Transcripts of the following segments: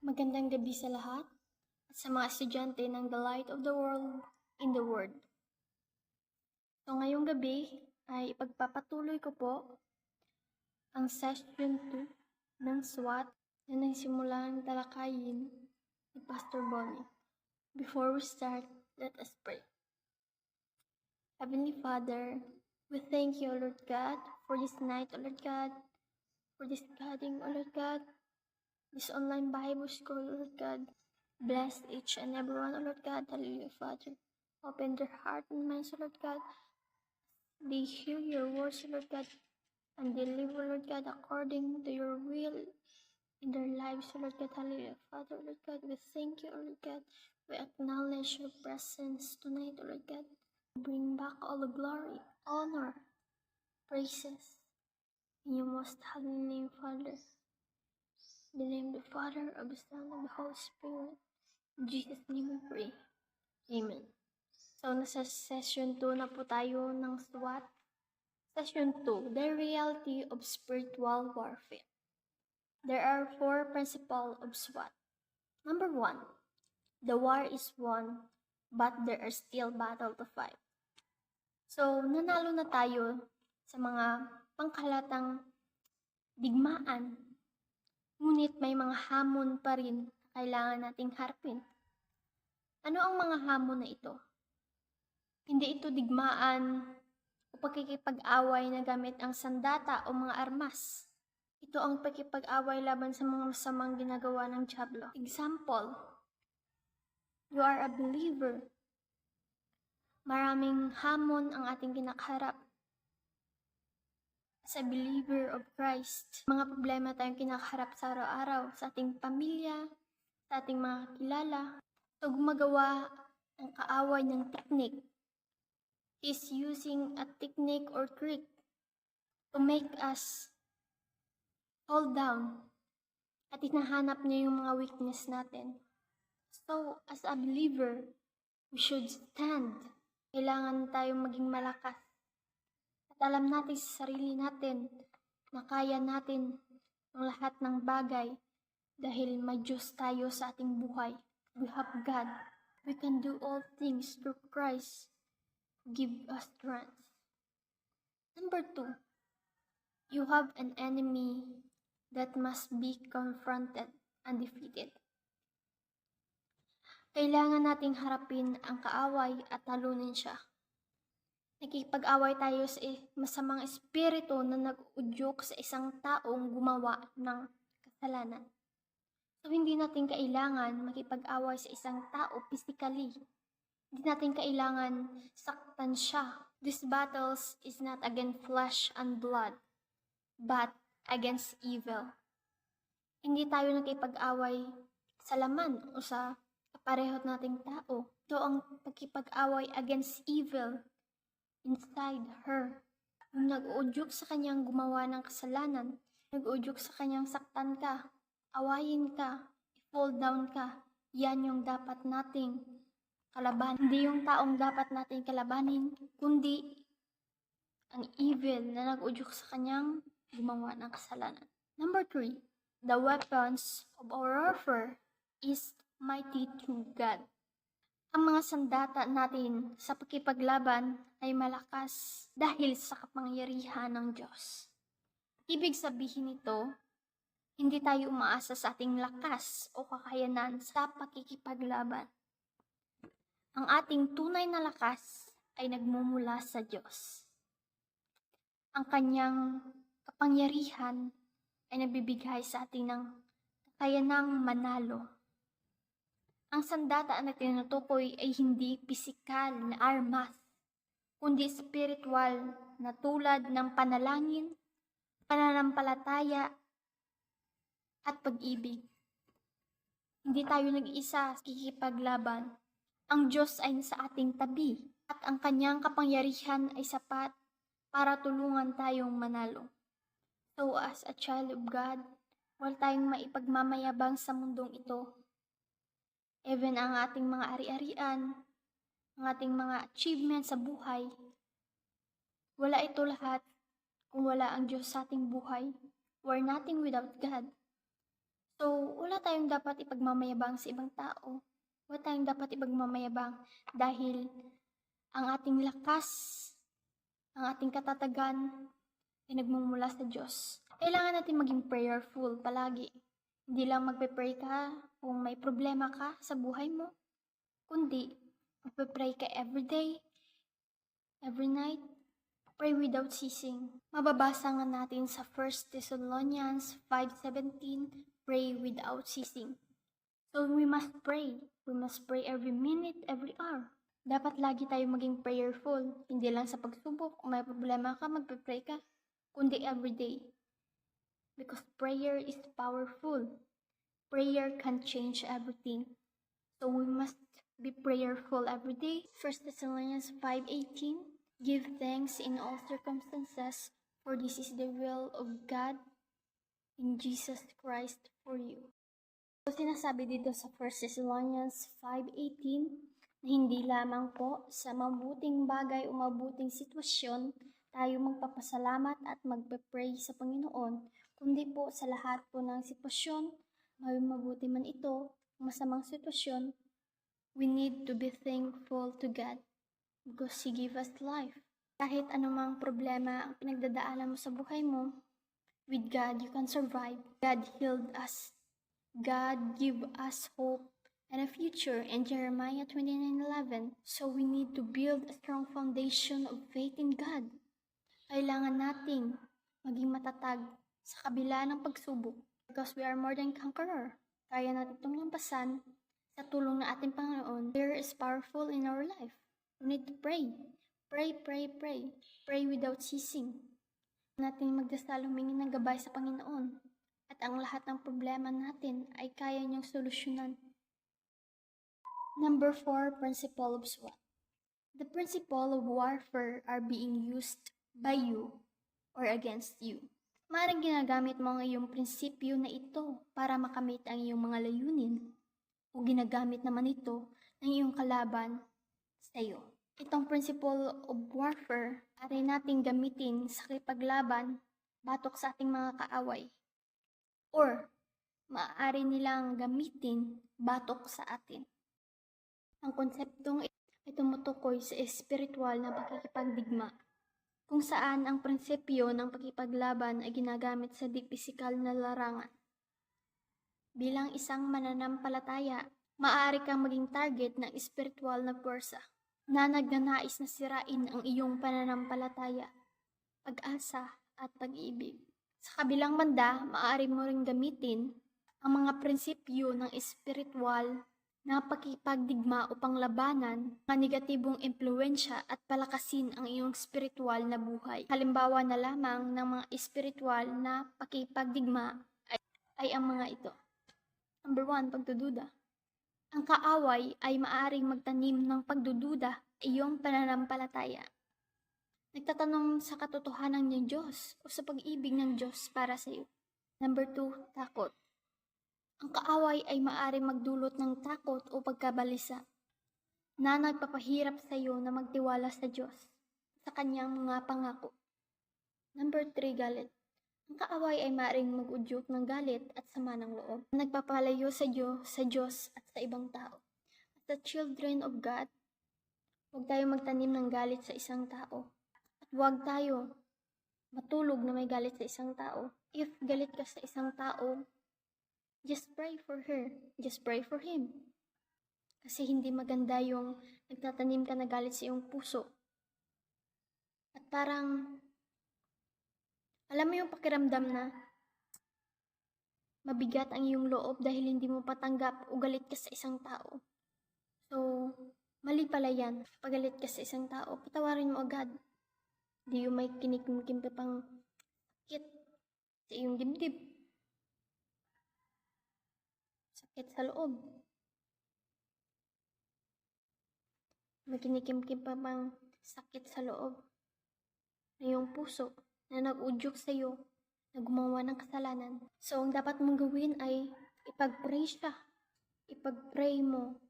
Magandang gabi sa lahat at sa mga estudyante ng The Light of the World in the Word. So ngayong gabi ay ipagpapatuloy ko po ang session 2 ng SWAT na nagsimulang talakayin ni Pastor Bonnie. Before we start, let us pray. Heavenly Father, we thank you, Lord God, for this night, Lord God, for this gathering, Lord God, this online Bible school, Lord God. Bless each and every one, Lord God. Hallelujah, Father. Open their heart and minds, Lord God. They hear your words, Lord God, and they live, Lord God, according to your will in their lives, Lord God. Hallelujah, Father, Lord God. We thank you, Lord God. We acknowledge your presence tonight, Lord God. Bring back all the glory, honor, praises in your most holy name, Father. In the name of the Father, of the Son, and the Holy Spirit. In Jesus' name we pray. Amen. So, nasa session 2 na po tayo ng SWAT. Session 2, the reality of spiritual warfare. There are 4 principles of SWAT. Number 1, the war is won, but there are still battle to fight. So, nanalo na tayo sa mga pangkalatang digmaan, ngunit may mga hamon pa rin na kailangan nating harapin. Ano ang mga hamon na ito? Hindi ito digmaan o pakikipag-away na gamit ang sandata o mga armas. Ito ang pakikipag-away laban sa mga masamang ginagawa ng dyablo. Example, you are a believer. Maraming hamon ang ating kinakaharap. As a believer of Christ, mga problema tayong kinakaharap sa araw-araw, sa ating pamilya, sa ating mga kilala. So gumagawa ang kaaway ng teknik. Is using a technique or trick to make us hold down at hinahanap niya yung mga weakness natin. So, as a believer, we should stand. Kailangan tayong maging malakas. At alam natin sa sarili natin na kaya natin ang lahat ng bagay dahil may Diyos tayo sa ating buhay. We have God. We can do all things through Christ. Give us strength. Number 2, you have an enemy that must be confronted and defeated. Kailangan nating harapin ang kaaway at talunin siya. Nakikipag-away tayo sa masamang espiritu na nag-udyok sa isang taong gumawa ng kasalanan. So hindi natin kailangan makipag-away sa isang tao physically. Hindi natin kailangan saktan siya. This battles is not against flesh and blood, but against evil. Hindi tayo nakipag-away sa laman o sa kaparehot nating tao. Ito ang pagkipag-away against evil inside her. Yung nag-uudyok sa kanyang gumawa ng kasalanan, nag-uudyok sa kanyang saktan ka, awayin ka, i-fall down ka, yan yung dapat nating kalaban. Hindi yung taong dapat natin kalabanin, kundi ang evil na nag-udyok sa kanyang gumawa ng kasalanan. Number 3, the weapons of our warfare is mighty through God. Ang mga sandata natin sa pagkipaglaban ay malakas dahil sa kapangyarihan ng Diyos. Ibig sabihin nito, hindi tayo umaasa sa ating lakas o kakayanan sa pakikipaglaban. Ang ating tunay na lakas ay nagmumula sa Diyos. Ang kanyang kapangyarihan ay nabibigay sa atin ng kakayanang manalo. Ang sandata na tinutukoy ay hindi pisikal na armas, kundi spiritual na tulad ng panalangin, pananampalataya, at pag-ibig. Hindi tayo nag-isa sa kikipaglaban. Ang Diyos ay nasa ating tabi at ang kanyang kapangyarihan ay sapat para tulungan tayong manalo. So as a child of God, wala tayong maipagmamayabang sa mundong ito. Even ang ating mga ari-arian, ang ating mga achievements sa buhay, wala ito lahat kung wala ang Diyos sa ating buhay. We're nothing without God. So wala tayong dapat ipagmamayabang sa ibang tao. Wala tayong dapat ipagmamayabang dahil ang ating lakas, ang ating katatagan ay nagmumula sa Diyos. Kailangan natin maging prayerful palagi. Hindi lang magpe-pray ka kung may problema ka sa buhay mo, kundi magpe-pray ka every day, every night. Pray without ceasing. Mababasa nga natin sa 1 Thessalonians 5:17, pray without ceasing. So we must pray. We must pray every minute, every hour. Dapat lagi tayo maging prayerful. Hindi lang sa pagsubok, kung may problema ka, magpe-pray ka, kundi every day. Because prayer is powerful. Prayer can change everything. So we must be prayerful every day. 1 Thessalonians 5:18, give thanks in all circumstances, for this is the will of God in Jesus Christ for you. So sinasabi dito sa 1 Thessalonians 5:18 na hindi lamang po sa mabuting bagay o mabuting sitwasyon tayo magpapasalamat at magpe-pray sa Panginoon, kundi po sa lahat po ng sitwasyon, mabuti man ito, masamang sitwasyon, we need to be thankful to God. Because He gave us life. Kahit anumang problema ang pinagdadaanan mo sa buhay mo, with God you can survive. God healed us. God give us hope and a future in Jeremiah 29:11. So we need to build a strong foundation of faith in God. Kailangan nating maging matatag sa kabila ng pagsubok. Because we are more than conqueror. Kaya natin itong lampasan sa tulong ng ating Panginoon. Prayer is powerful in our life. We need to pray. Pray, pray, pray. Pray without ceasing. Natin magdasal humingi ng gabay sa Panginoon. At ang lahat ng problema natin ay kaya niyang solusyonan. Number 4, principle of SWOT. The principle of warfare are being used by you or against you. Maaaring ginagamit mo ang iyong prinsipyo na ito para makamit ang iyong mga layunin. O ginagamit naman ito ng iyong kalaban sa iyo. Itong principle of warfare ay nating gamitin sa kipaglaban batok sa ating mga kaaway. Or maaari nilang gamitin batok sa atin. Ang konseptong ito tumutukoy sa espiritual na pakikipagdigma, kung saan ang prinsipyo ng pakipaglaban ay ginagamit sa pisikal na larangan. Bilang isang mananampalataya, maaari kang maging target ng espiritual na puwersa na nagnanais na sirain ang iyong pananampalataya, pag-asa at pag-ibig. Sa kabilang banda, maaari mo ring gamitin ang mga prinsipyo ng espiritual na pakipagdigma upang labanan ang negatibong impluensya at palakasin ang iyong espiritual na buhay. Halimbawa na lamang ng mga espiritual na pakipagdigma ay ang mga ito. Number 1, pagdududa. Ang kaaway ay maaaring magtanim ng pagdududa sa iyong pananampalataya. Nagtatanong sa katotohanan ng Diyos o sa pag-ibig ng Diyos para sa iyo. Number 2, takot. Ang kaaway ay maaaring magdulot ng takot o pagkabalisa na nagpapahirap sa iyo na magtiwala sa Diyos, sa kanyang mga pangako. Number 3, galit. Ang kaaway ay maaaring mag-udyok ng galit at sama ng loob, nagpapalayo sa Diyos at sa ibang tao. As the children of God, huwag tayo magtanim ng galit sa isang tao. At huwag tayo matulog na may galit sa isang tao. If galit ka sa isang tao, just pray for her. Just pray for him. Kasi hindi maganda yung nagtatanim ka na galit sa iyong puso. At parang alam mo yung pakiramdam na mabigat ang iyong loob dahil hindi mo patanggap o galit ka sa isang tao. So, mali pala yan. Pag galit ka sa isang tao, patawarin mo agad. Hindi yung may kinikim-kim pa pang sakit sa iyong dibdib. Sakit sa loob. May kinikim-kim pa pang sakit sa loob na iyong puso na nag-udyok sa iyo, na gumawa ng kasalanan. So, ang dapat mong gawin ay ipag-pray siya. Ipag-pray mo.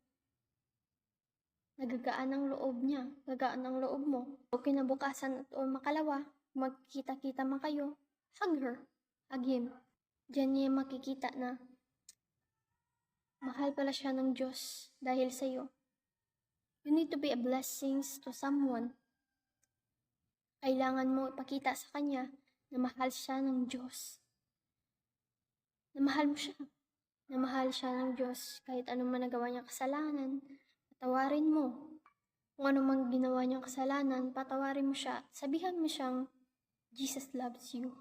Nagagaan ang loob niya. Gagaan ang loob mo. O kinabukasan o makalawa, magkita-kita man kayo, hug her. Hug him. Diyan niya makikita na mahal pala siya ng Diyos dahil sa'yo. You need to be a blessing to someone. Kailangan mo ipakita sa Kanya na mahal siya ng Diyos. Na mahal mo siya. Na mahal siya ng Diyos. Kahit anong managawa niya kasalanan, patawarin mo. Kung anong ginawa niyang kasalanan, patawarin mo siya. Sabihan mo siyang, Jesus loves you.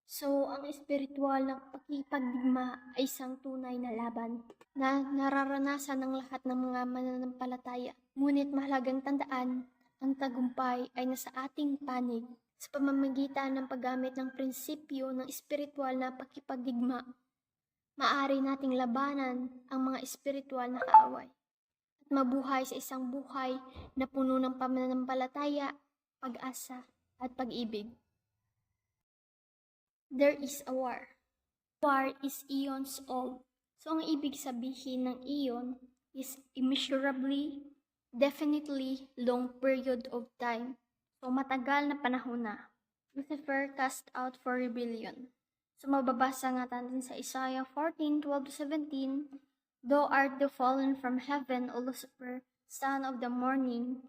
So, ang espiritual na pakipagdigma ay isang tunay na laban na nararanasan ng lahat ng mga mananampalataya. Ngunit mahalagang tandaan, ang tagumpay ay nasa ating panig sa pamamagitan ng paggamit ng prinsipyo ng espiritual na pakipagdigma. Maaari nating labanan ang mga espiritual na kaaway at mabuhay sa isang buhay na puno ng pananampalataya, pag-asa at pag-ibig. There is a war. War is eons old. So, ang ibig sabihin ng eon is immeasurably, definitely long period of time. So, matagal na panahon na. Lucifer cast out for rebellion. So, mababasa nga natin sa Isaiah 14:12-17, Thou art the fallen from heaven, O Lucifer, son of the morning.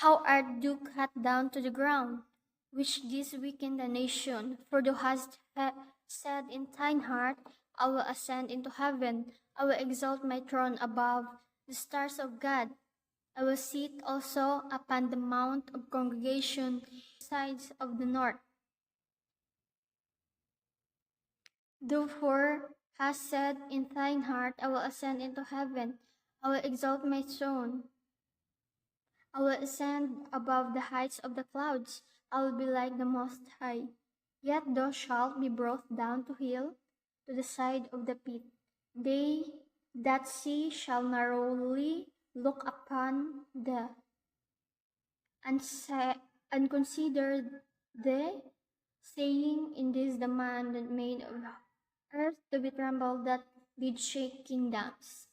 How art thou cut down to the ground? Which this weaken the nation, for thou hast said in thine heart, I will ascend into heaven, I will exalt my throne above the stars of God. I will sit also upon the mount of congregation, sides of the north. Therefore hast said in thine heart, I will ascend into heaven, I will exalt my throne. I will ascend above the heights of the clouds. I will be like the Most High. Yet thou shalt be brought down to hell, to the side of the pit. They that see shall narrowly look upon the unconsidered they, saying, in this the man that made of earth to be trembled, that did shake kingdoms,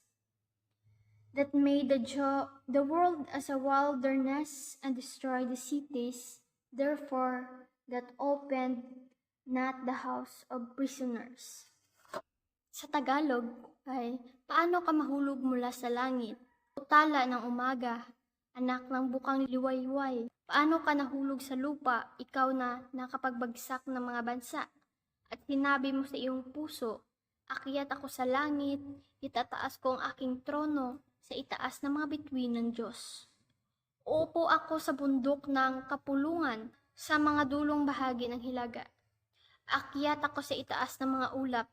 that made the world as a wilderness, and destroyed the cities, therefore that opened not the house of prisoners. Sa Tagalog ay, paano ka mahulog mula sa langit? Utala ng umaga, anak ng bukang liwayway. Paano ka nahulog sa lupa, ikaw na nakapagbagsak ng mga bansa? At sinabi mo sa iyong puso, akyat ako sa langit, itataas ko ang aking trono sa itaas ng mga bituin ng Diyos. Uupo ako sa bundok ng kapulungan sa mga dulong bahagi ng hilaga. Akyat ako sa itaas ng mga ulap.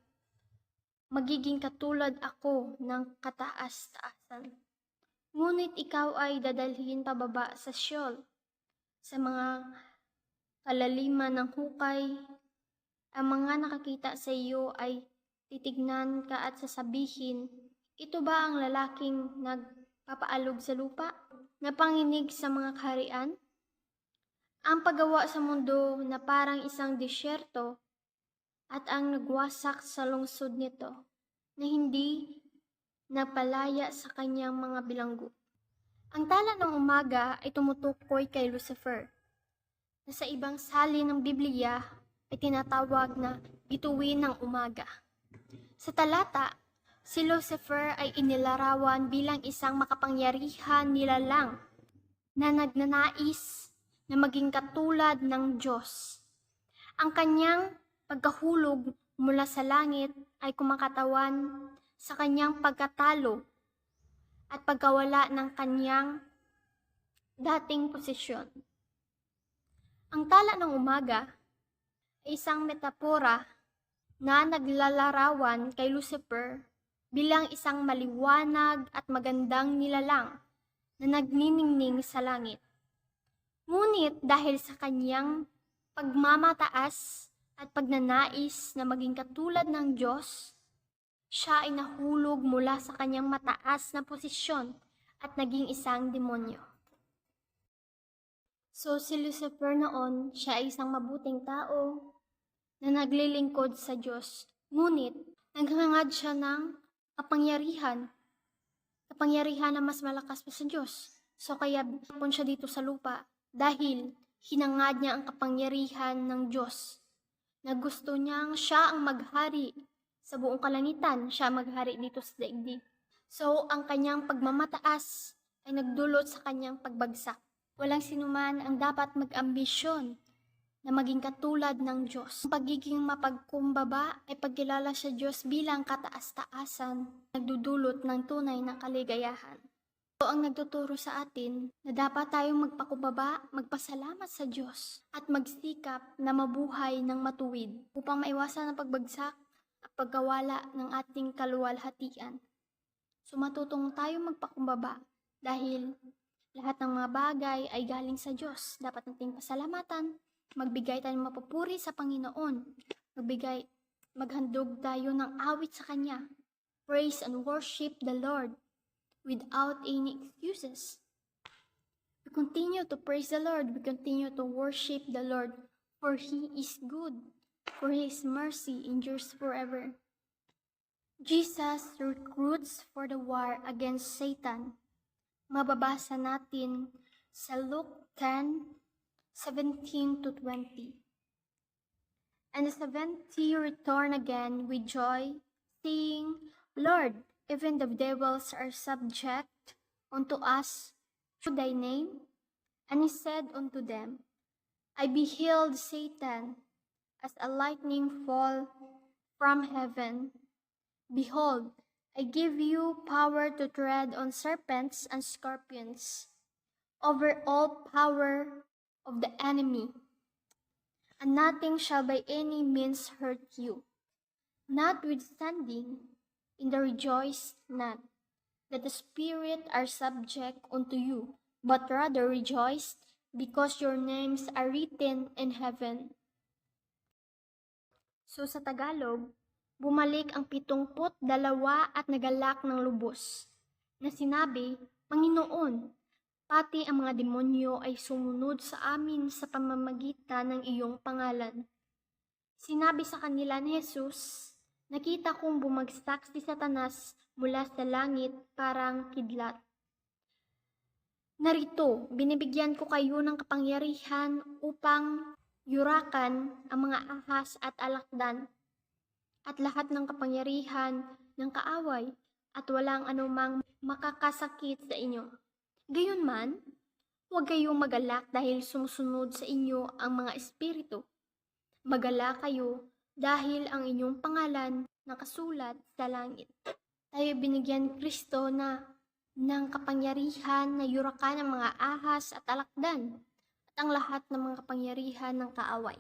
Magiging katulad ako ng kataas-taasan. Ngunit ikaw ay dadalhin pababa sa Sheol, sa mga kalaliman ng hukay. Ang mga nakakita sa iyo ay titignan ka at sasabihin, ito ba ang lalaking nagpapaalog sa lupa, napanginig sa mga kaharian? Ang paggawa sa mundo na parang isang disyerto at ang nagwasak sa lungsod nito na hindi nagpalaya sa kanyang mga bilanggo. Ang tala ng umaga ay tumutukoy kay Lucifer, na sa ibang salin ng Biblia ay tinatawag na bituin ng umaga. Sa talata, si Lucifer ay inilarawan bilang isang makapangyarihan nilalang na nagnanais na maging katulad ng Diyos. Ang kanyang pagkahulog mula sa langit ay kumakatawan sa kanyang pagkatalo at pagkawala ng kanyang dating posisyon. Ang tala ng umaga ay isang metapora na naglalarawan kay Lucifer bilang isang maliwanag at magandang nilalang na nagniningning sa langit. Ngunit dahil sa kanyang pagmamataas at pagnanais na maging katulad ng Diyos, siya ay nahulog mula sa kanyang mataas na posisyon at naging isang demonyo. So si Lucifer noon, siya ay isang mabuting tao na naglilingkod sa Diyos. Ngunit naghangad siya ng kapangyarihan na mas malakas pa sa Diyos. So kaya pinapon siya dito sa lupa dahil hinangad niya ang kapangyarihan ng Diyos, na gusto niyang siya ang maghari sa buong kalangitan, siya maghari dito sa daigdig. So, ang kanyang pagmamataas ay nagdulot sa kanyang pagbagsak. Walang sinuman ang dapat mag-ambisyon na maging katulad ng Diyos. Ang pagiging mapagkumbaba ay pagkilala sa Diyos bilang kataas-taasan, nagdudulot ng tunay na kaligayahan. Ito ang nagtuturo sa atin na dapat tayong magpakumbaba, magpasalamat sa Diyos, at magsikap na mabuhay ng matuwid upang maiwasan ang pagbagsak at pagkawala ng ating kaluwalhatian. So matutong tayong magpakumbaba dahil lahat ng mga bagay ay galing sa Diyos. Dapat nating pasalamatan, magbigay tayo ng mapupuri sa Panginoon, maghandog tayo ng awit sa Kanya. Praise and worship the Lord without any excuses. We continue to praise the Lord, we continue to worship the Lord, for He is good, for His mercy endures forever. Jesus recruits for the war against Satan. Mababasa natin sa Luke 10:17 to 20. And the 70 returned again with joy, saying, Lord, even the devils are subject unto us through thy name. And he said unto them, I beheld Satan as a lightning fall from heaven. Behold, I give you power to tread on serpents and scorpions, over all power of the enemy, and nothing shall by any means hurt you. Notwithstanding, in the rejoice not that the Spirit are subject unto you, but rather rejoice because your names are written in heaven. So sa Tagalog, bumalik ang 72 at nagalak ng lubos, na sinabi, Panginoon, pati ang mga demonyo ay sumunod sa amin sa pamamagitan ng iyong pangalan. Sinabi sa kanila ni Jesus, nakita kong bumagsak si Satanas mula sa langit parang kidlat. Narito, binibigyan ko kayo ng kapangyarihan upang yurakan ang mga ahas at alakdan, at lahat ng kapangyarihan ng kaaway, at walang anumang makakasakit sa inyo. Gayunman, huwag kayong magalak dahil sumusunod sa inyo ang mga espiritu. Magalak kayo dahil ang inyong pangalan nakasulat sa langit. Tayo binigyan ni Kristo ng kapangyarihan na yurakan ang mga ahas at alakdan, at ang lahat ng mga kapangyarihan ng kaaway.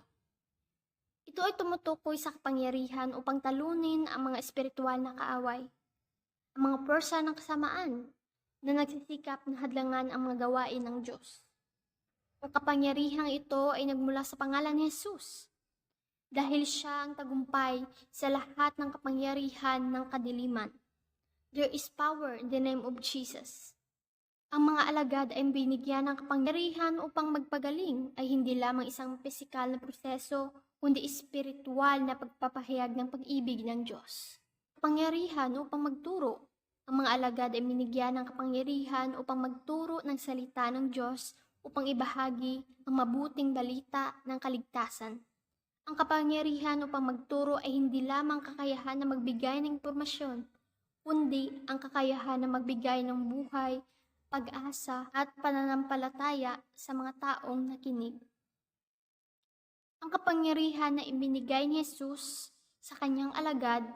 Ito ay tumutukoy sa kapangyarihan upang talunin ang mga espiritual na kaaway, ang mga porsa ng kasamaan na nagsisikap na hadlangan ang mga gawain ng Diyos. Ang kapangyarihang ito ay nagmula sa pangalan ni Jesus, dahil siya ang tagumpay sa lahat ng kapangyarihan ng kadiliman. There is power in the name of Jesus. Ang mga alagad ay binigyan ng kapangyarihan upang magpagaling ay hindi lamang isang pisikal na proseso, kundi espiritual na pagpapahayag ng pag-ibig ng Diyos. Kapangyarihan upang magturo. Ang mga alagad ay binigyan ng kapangyarihan upang magturo ng salita ng Diyos upang ibahagi ang mabuting balita ng kaligtasan. Ang kapangyarihan upang magturo ay hindi lamang kakayahan na magbigay ng impormasyon, kundi ang kakayahan na magbigay ng buhay, pag-asa at pananampalataya sa mga taong nakinig. Ang kapangyarihan na ibinigay ni Jesus sa kanyang alagad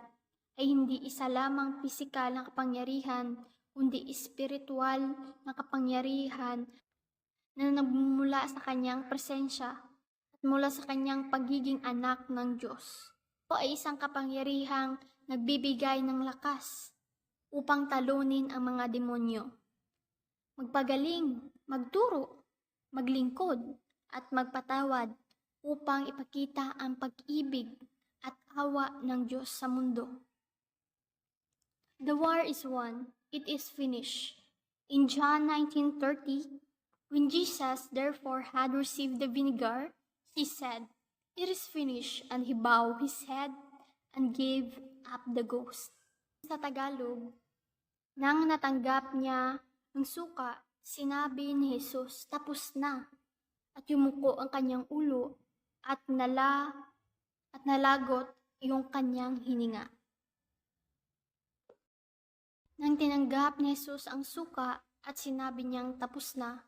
ay hindi isa lamang pisikal na kapangyarihan, kundi espiritual na kapangyarihan na nagmumula sa kanyang presensya at mula sa kanyang pagiging anak ng Diyos. Ito ay isang kapangyarihang nagbibigay ng lakas upang talunin ang mga demonyo, magpagaling, magturo, maglingkod, at magpatawad upang ipakita ang pag-ibig at awa ng Diyos sa mundo. The war is won, it is finished. In John 19:30, when Jesus therefore had received the vinegar, he said, It is finished, and he bowed his head and gave up the ghost. Sa Tagalog, nang natanggap niya ang suka, sinabi ni Jesus, tapos na, at yumuko ang kanyang ulo at nalagot yung kanyang hininga. Nang tinanggap ni Jesus ang suka at sinabi niyang tapos na,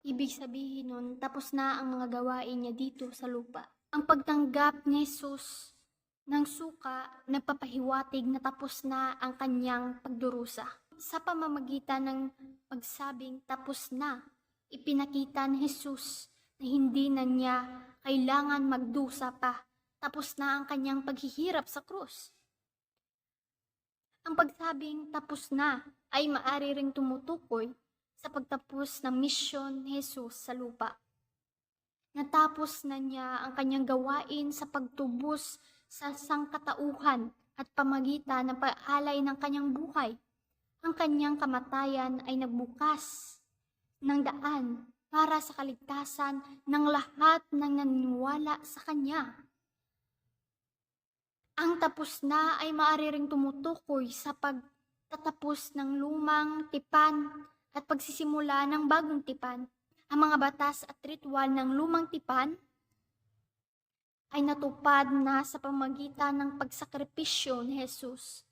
ibig sabihin nun tapos na ang mga gawain niya dito sa lupa. Ang pagtanggap ni Jesus ng suka nagpapahiwatig na tapos na ang kanyang pagdurusa. Sa pamamagitan ng pagsabing tapos na, ipinakita ni Jesus na hindi na niya kailangan magdusa pa. Tapos na ang kanyang paghihirap sa krus. Ang pagsabing tapos na ay maaari ring tumutukoy sa pagtapos ng misyon ni Jesus sa lupa. Natapos na niya ang kanyang gawain sa pagtubos sa sangkatauhan at pamagitan ng pag-alay ng kanyang buhay. Ang kanyang kamatayan ay nagbukas ng daan para sa kaligtasan ng lahat ng naniniwala sa kanya. Ang tapos na ay maaari ring tumutukoy sa pagtatapos ng lumang tipan at pagsisimula ng bagong tipan. Ang mga batas at ritual ng lumang tipan ay natupad na sa pamamagitan ng pagsakripisyo ni Jesus.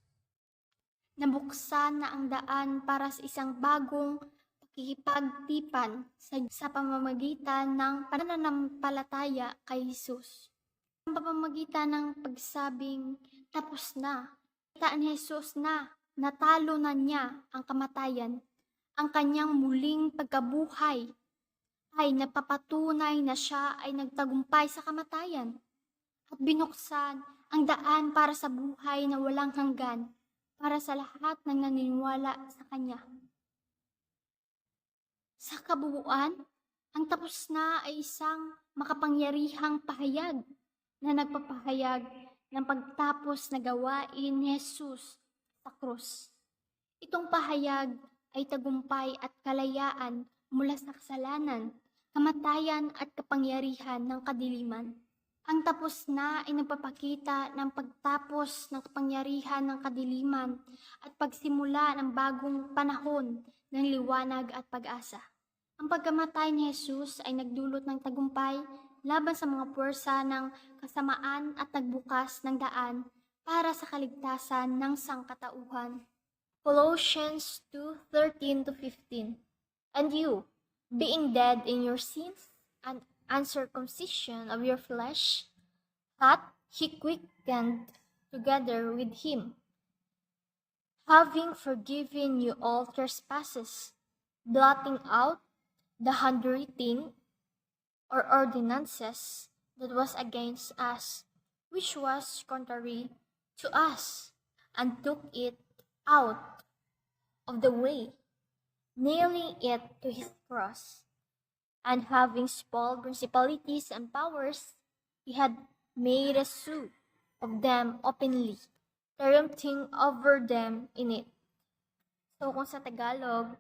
Nabuksan na ang daan para sa isang bagong pakikipagtipan sa pamamagitan ng pananampalataya kay Jesus. Ang pamamagitan ng pagsabing tapos na, kita ni Jesus na natalo na niya ang kamatayan. Ang kanyang muling pagkabuhay ay napapatunay na siya ay nagtagumpay sa kamatayan at binuksan ang daan para sa buhay na walang hanggan para sa lahat ng naniniwala sa kanya. Sa kabuuan, ang tapos na ay isang makapangyarihang pahayag na nagpapahayag ng pagtapos na gawain ni Jesus sa krus. Itong pahayag ay tagumpay at kalayaan mula sa kasalanan, kamatayan at kapangyarihan ng kadiliman. Ang tapos na ay nagpapakita ng pagtapos ng kapangyarihan ng kadiliman at pagsimula ng bagong panahon ng liwanag at pag-asa. Ang pagkamatay ni Jesus ay nagdulot ng tagumpay laban sa mga puwersa ng kasamaan at nagbukas ng daan para sa kaligtasan ng sangkatauhan. Colossians 2:13-15. And you, being dead in your sins and uncircumcision of your flesh, hath he quickened together with him, having forgiven you all trespasses, blotting out the handwriting or ordinances that was against us, which was contrary to us, and took it out of the way, nailing it to his cross. And having spoiled principalities and powers, he had made a show of them openly, triumphing over them in it. So kung sa Tagalog,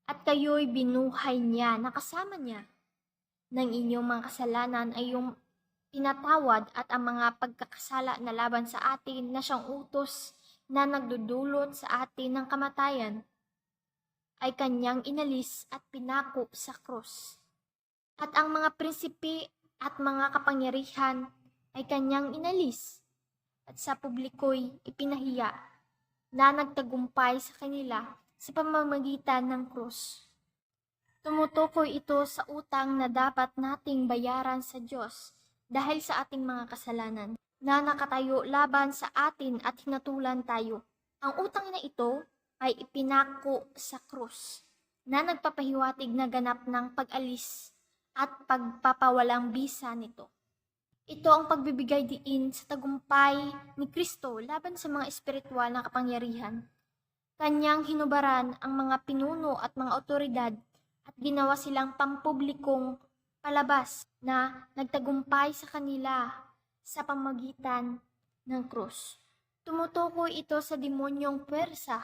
at kayo'y binuhay niya, nakasama niya ng inyong mga kasalanan ay yung pinatawad at ang mga pagkakasala na laban sa atin na siyang utos na nagdudulot sa atin ng kamatayan ay kanyang inalis at pinako sa krus. At ang mga prinsipe at mga kapangyarihan ay kanyang inalis at sa publiko'y ipinahiya na nagtagumpay sa kanila sa pamamagitan ng krus. Tumutukoy ito sa utang na dapat nating bayaran sa Diyos dahil sa ating mga kasalanan na nakatayo laban sa atin at hinatulan tayo. Ang utang na ito ay ipinako sa krus na nagpapahiwatig na ganap ng pag-alis at pagpapawalang bisa nito. Ito ang pagbibigay diin sa tagumpay ni Kristo laban sa mga espiritual na kapangyarihan. Kanyang hinubaran ang mga pinuno at mga otoridad at ginawa silang pampublikong palabas na nagtagumpay sa kanila sa pamagitan ng krus. Tumutukoy ito sa demonyong puwersa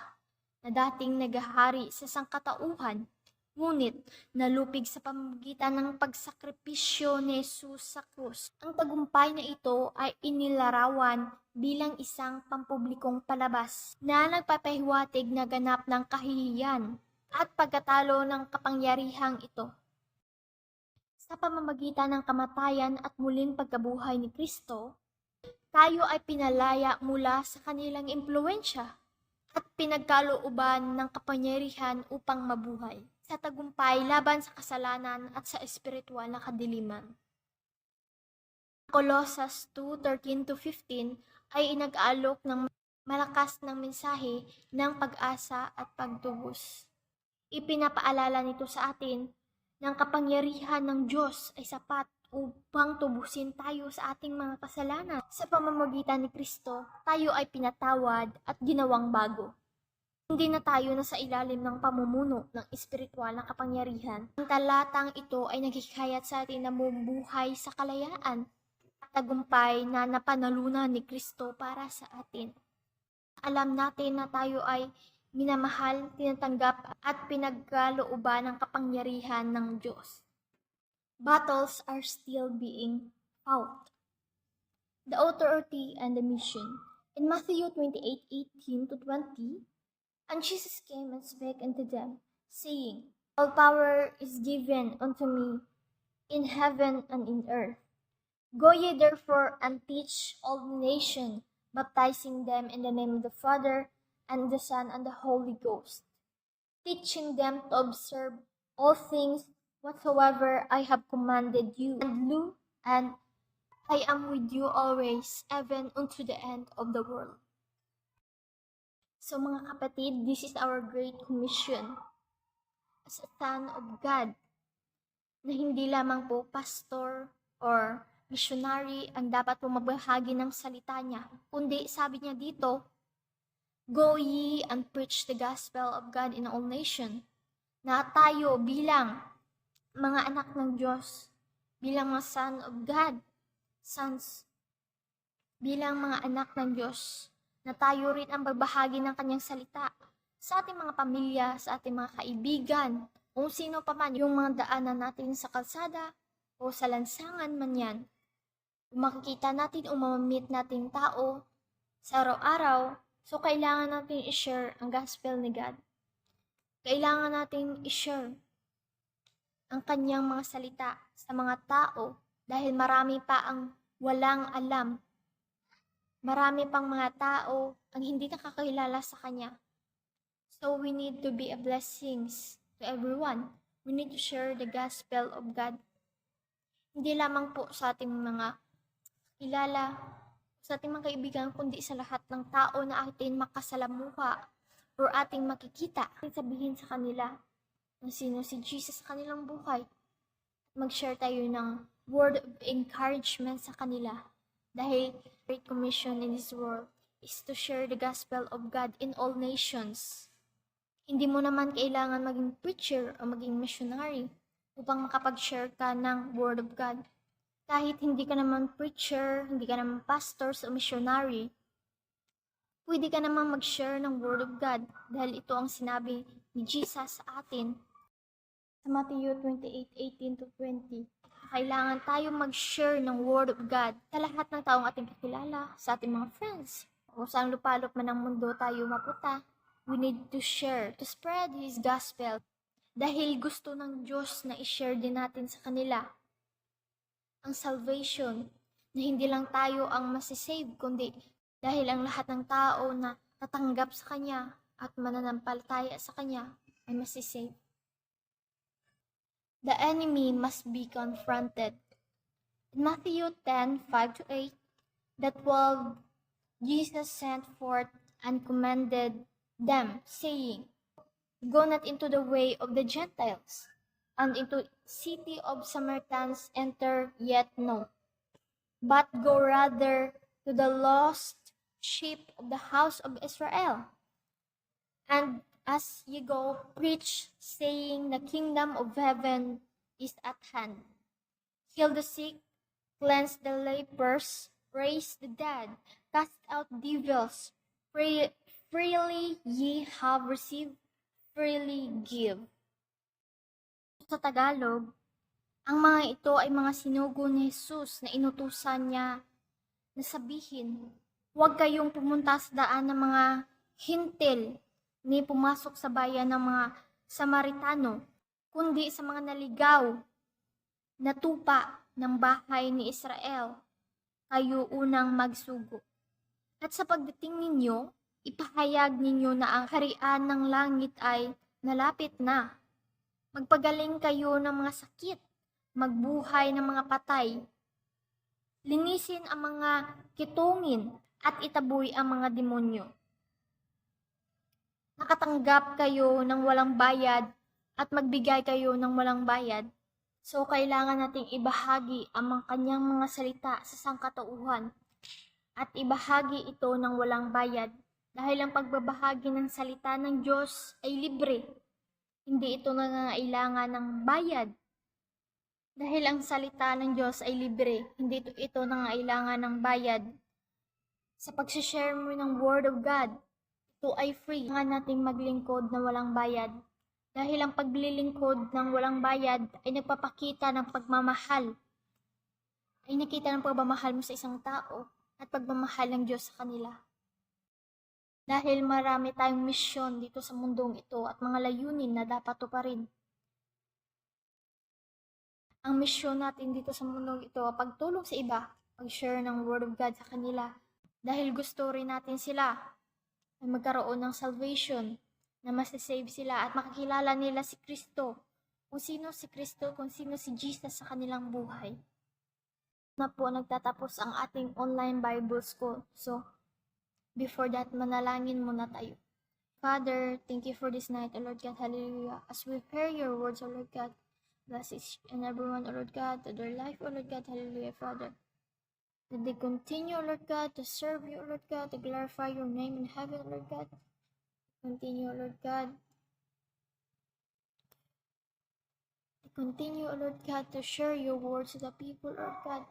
na dating naghahari sa sangkatauhan, ngunit nalupig sa pamamagitan ng pagsakripisyo ni Jesus sa krus. Ang tagumpay na ito ay inilarawan bilang isang pampublikong palabas na nagpapahiwatig na ganap ng kahihiyan at pagkatalo ng kapangyarihang ito. Sa pamamagitan ng kamatayan at muling pagkabuhay ni Kristo, tayo ay pinalaya mula sa kanilang impluwensya at pinagkalooban ng kapangyarihan upang mabuhay sa tagumpay laban sa kasalanan at sa espiritual na kadiliman. Colossus 2:13-15 ay inag-aalok ng malakas ng mensahe ng pag-asa at pagtubos. Ipinapaalala nito sa atin ng kapangyarihan ng Diyos ay sapat upang tubusin tayo sa ating mga kasalanan. Sa pamamagitan ni Kristo, tayo ay pinatawad at ginawang bago. Hindi na tayo nasa ilalim ng pamumuno ng espiritual na kapangyarihan. Ang talatang ito ay naghihikayat sa atin na bumubuhay sa kalayaan at tagumpay na napanalunan ni Kristo para sa atin. Alam natin na tayo ay minamahal, tinatanggap at pinagkalooban ng kapangyarihan ng Diyos. Battles are still being fought. The authority and the mission. In Matthew 28:18-20, and Jesus came and spake unto them, saying, All power is given unto me in heaven and in earth. Go ye therefore and teach all nations, baptizing them in the name of the Father, and the Son, and the Holy Ghost, teaching them to observe all things whatsoever I have commanded you. And I am with you always, even unto the end of the world. So mga kapatid, this is our great commission as a son of God, na hindi lamang po pastor or missionary ang dapat po magbahagi ng salita niya, kundi sabi niya dito, Go ye and preach the gospel of God in all nations, na tayo bilang mga anak ng Diyos, bilang mga son of God, bilang mga anak ng Diyos, na tayo rin ang magbahagi ng kanyang salita sa ating mga pamilya, sa ating mga kaibigan, kung sino pa man yung mga daanan natin sa kalsada o sa lansangan man yan. Kung makikita natin o mamamit natin tao sa araw-araw, so kailangan natin i-share ang gospel ni God. Kailangan natin i-share ang kanyang mga salita sa mga tao dahil marami pa ang walang alam. Marami pang mga tao ang hindi nakakilala sa kanya. So we need to be a blessings to everyone. We need to share the gospel of God. Hindi lamang po sa ating mga kilala, sa ating mga kaibigan, kundi sa lahat ng tao na ating makasalamuha or ating makikita. Sabihin sa kanila kung sino si Jesus sa kanilang buhay. Mag-share tayo ng word of encouragement sa kanila. Dahil Great Commission in this world is to share the gospel of God in all nations. Hindi mo naman kailangan maging preacher o maging missionary upang makapag-share ka ng word of God. Kahit hindi ka naman preacher, hindi ka naman pastor o missionary, pwede ka naman mag-share ng word of God dahil ito ang sinabi ni Jesus sa atin sa Matthew 28:18-20. Kailangan tayo mag-share ng word of God sa lahat ng taong ating kakilala, sa ating mga friends, o saan lupalop man ng mundo tayo mapunta. We need to share, to spread His gospel dahil gusto ng Diyos na i-share din natin sa kanila ang salvation, na hindi lang tayo ang masisave, kundi dahil ang lahat ng tao na tatanggap sa Kanya at mananampalataya sa Kanya ay masisave. The enemy must be confronted. In Matthew 10:5-8, the 12 Jesus sent forth and commanded them, saying, Go not into the way of the Gentiles, and into city of Samaritans enter yet no, but go rather to the lost sheep of the house of Israel. And as ye go, preach, saying, The kingdom of heaven is at hand. Heal the sick, cleanse the lepers, raise the dead, cast out devils. Freely ye have received, freely give. Sa Tagalog, ang mga ito ay mga sinugo ni Jesus na inutusan niya na sabihin, huwag kayong pumunta sa daan ng mga hintil ni pumasok sa bayan ng mga Samaritano, kundi sa mga naligaw na tupa ng bahay ni Israel, kayo unang magsugo. At sa pagdating ninyo, Ipahayag ninyo na ang kaharian ng langit ay nalapit na. Magpagaling kayo ng mga sakit, magbuhay ng mga patay, linisin ang mga kitungin at itaboy ang mga demonyo. Nakatanggap kayo ng walang bayad at magbigay kayo ng walang bayad. So, kailangan nating ibahagi ang kanyang mga salita sa sangkatauhan at ibahagi ito ng walang bayad. Dahil ang pagbabahagi ng salita ng Diyos ay libre. Hindi ito nangangailangan ng bayad. Dahil ang salita ng Diyos ay libre, hindi ito nangangailangan ng bayad. Sa pag-share mo ng Word of God, ito ay free. Kailangan nating maglingkod na walang bayad. Dahil ang paglilingkod ng walang bayad ay nagpapakita ng pagmamahal. Ay nakita ng pagmamahal mo sa isang tao at pagmamahal ng Diyos sa kanila. Dahil marami tayong misyon dito sa mundong ito at mga layunin na dapat tuparin. Ang misyon natin dito sa mundong ito, pagtulong sa iba, pag-share ng Word of God sa kanila. Dahil gusto rin natin sila ay magkaroon ng salvation, na masasave sila at makakilala nila si Kristo. Kung sino si Kristo, kung sino si Jesus sa kanilang buhay. Na po nagtatapos ang ating online Bible School. So, before that, manalangin muna tayo. Father, thank you for this night, O Lord God, hallelujah. As we hear your words, O Lord God, bless each and everyone, O Lord God, to their life, O Lord God, hallelujah, Father. That they continue, O Lord God, to serve you, O Lord God, to glorify your name in heaven, O Lord God. Continue, O Lord God. To continue, O Lord God, to share your words to the people, Lord God.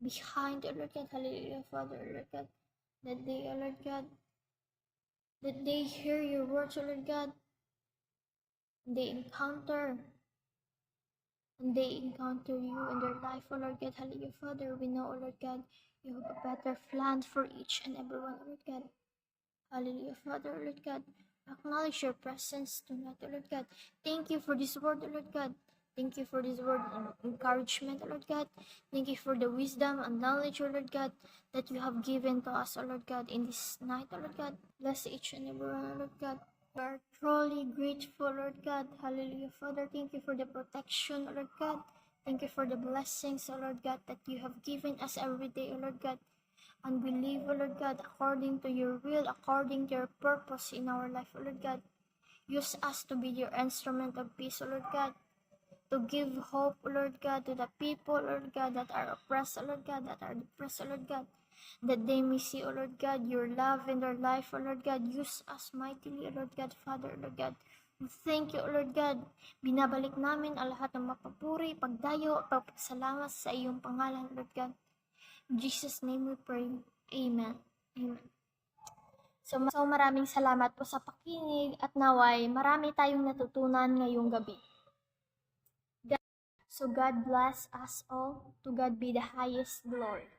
Behind, O Lord God, hallelujah, Father, O Lord God. That they, O Lord God, that they hear your words, O Lord God. They encounter you in their life, O Lord God, hallelujah, Father. We know, O Lord God, you have a better plan for each and everyone, O Lord God. Hallelujah, Father, O Lord God. Acknowledge your presence tonight, O Lord God. Thank you for this word, O Lord God. Thank you for this word of encouragement, O Lord God. Thank you for the wisdom and knowledge, O Lord God, that you have given to us, O Lord God, in this night, O Lord God. Bless each and everyone, O Lord God. We are truly grateful, Lord God. Hallelujah, Father. Thank you for the protection, O Lord God. Thank you for the blessings, O Lord God, that you have given us every day, O Lord God. And we live, O Lord God, according to your will, according to your purpose in our life, O Lord God. Use us to be your instrument of peace, O Lord God. To give hope, O Lord God, to the people, O Lord God, that are oppressed, O Lord God, that are depressed, O Lord God. That they may see, O Lord God, your love in their life, O Lord God. Use us mightily, O Lord God, Father, O Lord God. Thank you, O Lord God. Binabalik namin ang lahat ng mapapuri, pagdayo, at pagpasalamat sa iyong pangalan, Lord God. In Jesus' name we pray. Amen. Amen. So maraming salamat po sa pakinig at naway marami tayong natutunan ngayong gabi. So God bless us all. To God be the highest glory.